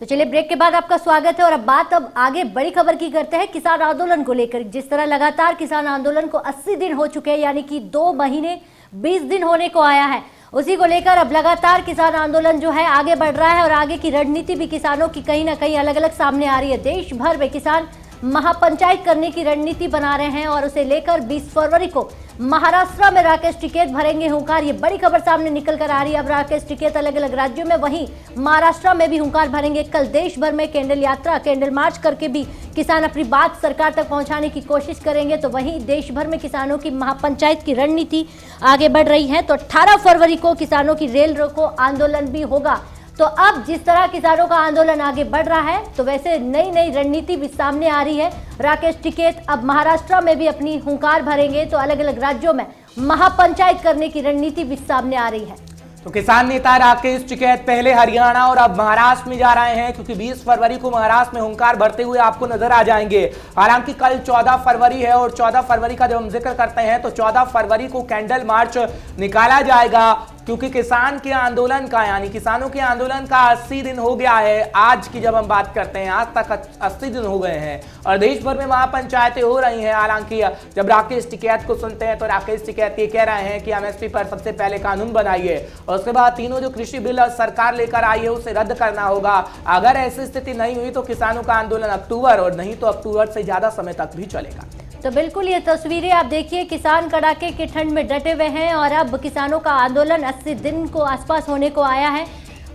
तो चलिए ब्रेक के बाद आपका स्वागत है और अब आगे बड़ी खबर की करते हैं किसान आंदोलन को लेकर। जिस तरह लगातार किसान आंदोलन को 80 दिन हो चुके हैं, यानी कि 2 महीने 20 दिन होने को आया है, उसी को लेकर अब लगातार किसान आंदोलन जो है आगे बढ़ रहा है और आगे की रणनीति भी किसानों की कहीं ना कहीं अलग अलग सामने आ रही है। देश भर में किसान महापंचायत करने की रणनीति बना रहे हैं और उसे लेकर 20 फरवरी को महाराष्ट्र में राकेश टिकैत भरेंगे हुंकार। ये बड़ी खबर सामने निकल कर आ रही है। अब राकेश टिकैत अलग अलग राज्यों में, वहीं महाराष्ट्र में भी हुंकार भरेंगे। कल देश भर में कैंडल यात्रा, कैंडल मार्च करके भी किसान अपनी बात सरकार तक पहुंचाने की कोशिश करेंगे। तो वहीं देश भर में किसानों की महापंचायत की रणनीति आगे बढ़ रही है। तो 18 फरवरी को किसानों की रेल रोको आंदोलन भी होगा। तो अब जिस तरह किसानों का आंदोलन आगे बढ़ रहा है, तो वैसे नई नई रणनीति भी सामने आ रही है। राकेश टिकैत अब महाराष्ट्र में भी अपनी हुंकार भरेंगे, तो अलग अलग राज्यों में महापंचायत करने की रणनीति भी सामने आ रही है। तो किसान नेता राकेश टिकैत पहले हरियाणा और अब महाराष्ट्र में जा रहे हैं, क्योंकि 20 फरवरी को महाराष्ट्र में हुंकार भरते हुए आपको नजर आ जाएंगे। हालांकि कल 14 फरवरी है और 14 फरवरी का जब हम जिक्र करते हैं तो 14 फरवरी को कैंडल मार्च निकाला जाएगा, क्योंकि किसान के आंदोलन का, यानी किसानों के आंदोलन का 80 दिन हो गया है। आज की जब हम बात करते हैं, आज तक 80 दिन हो गए हैं और देश भर में महापंचायतें हो रही हैं। हालांकि जब राकेश टिकैत को सुनते हैं तो राकेश टिकैत ये कह रहे हैं कि एमएसपी पर सबसे पहले कानून बनाइए और उसके बाद तीनों जो कृषि बिल सरकार लेकर आई है उसे रद्द करना होगा। अगर ऐसी स्थिति नहीं हुई तो किसानों का आंदोलन अक्टूबर, और नहीं तो अक्टूबर से ज्यादा समय तक भी चलेगा। तो बिल्कुल ये तस्वीरें आप देखिए, किसान कड़ाके की ठंड में डटे हुए हैं और अब किसानों का आंदोलन 80 दिन को आसपास होने को आया है।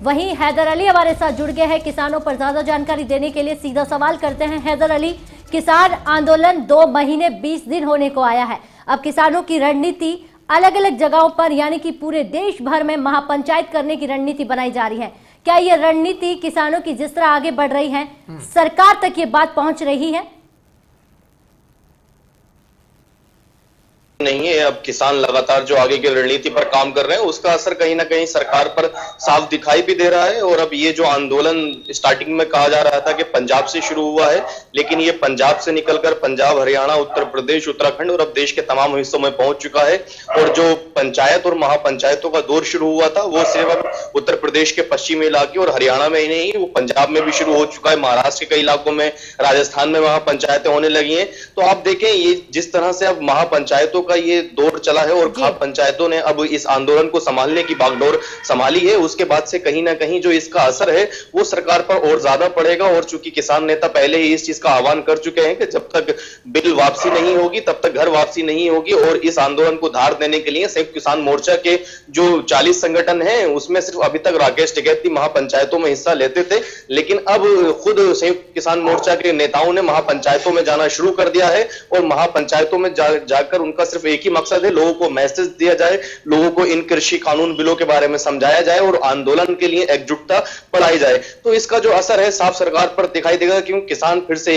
वहीं हैदर अली हमारे साथ जुड़ गए हैं किसानों पर ज्यादा जानकारी देने के लिए। सीधा सवाल करते हैं हैदर अली, किसान आंदोलन 2 महीने 20 दिन होने को आया है। अब किसानों की रणनीति अलग अलग जगहों पर, यानी कि पूरे देश भर में महापंचायत करने की रणनीति बनाई जा रही है। क्या ये रणनीति किसानों की जिस तरह आगे बढ़ रही है, सरकार तक ये बात पहुंच रही है? नहीं है। अब किसान लगातार जो आगे की रणनीति पर काम कर रहे हैं उसका असर कहीं ना कहीं सरकार पर साफ दिखाई भी दे रहा है। और अब ये जो आंदोलन स्टार्टिंग में कहा जा रहा था कि पंजाब से शुरू हुआ है, लेकिन ये पंजाब से निकलकर पंजाब, हरियाणा, उत्तर प्रदेश, उत्तराखंड और अब देश के तमाम हिस्सों में पहुंच चुका है। और जो पंचायत और महापंचायतों का दौर शुरू हुआ था वो सिर्फ अब उत्तर प्रदेश के पश्चिमी इलाके और हरियाणा में ही नहीं, वो पंजाब में भी शुरू हो चुका है। महाराष्ट्र के कई इलाकों में, राजस्थान में महापंचायतें होने लगी हैं। तो आप देखें ये जिस तरह से अब महापंचायतों का ये दौर चला है और खाप पंचायतों ने अब इस आंदोलन को संभालने की बागडोर संभाली है, उसके बाद से कहीं ना कहीं जो इसका असर है वो सरकार पर और ज्यादा पड़ेगा। और चूंकि किसान नेता पहले ही इस चीज का आह्वान कर चुके हैं कि जब तक बिल वापसी नहीं होगी तब तक घर वापसी नहीं होगी। और इस आंदोलन को धार देने के लिए संयुक्त किसान मोर्चा के जो 40 संगठन हैं उसमें सिर्फ अभी तक राकेश टिकैत ही महापंचायतों में हिस्सा लेते थे, लेकिन अब खुद संयुक्त किसान मोर्चा के नेताओं ने महापंचायतों में जाना शुरू कर दिया है। और महापंचायतों में जाकर उनका सिर्फ एक ही मकसद है, लोगों को मैसेज दिया जाए, लोगों को इन कृषि कानून बिलों के बारे में समझाया जाए और आंदोलन के लिए एकजुटता बढ़ाई जाए। तो इसका जो असर है साफ सरकार पर दिखाई देगा, क्योंकि किसान फिर से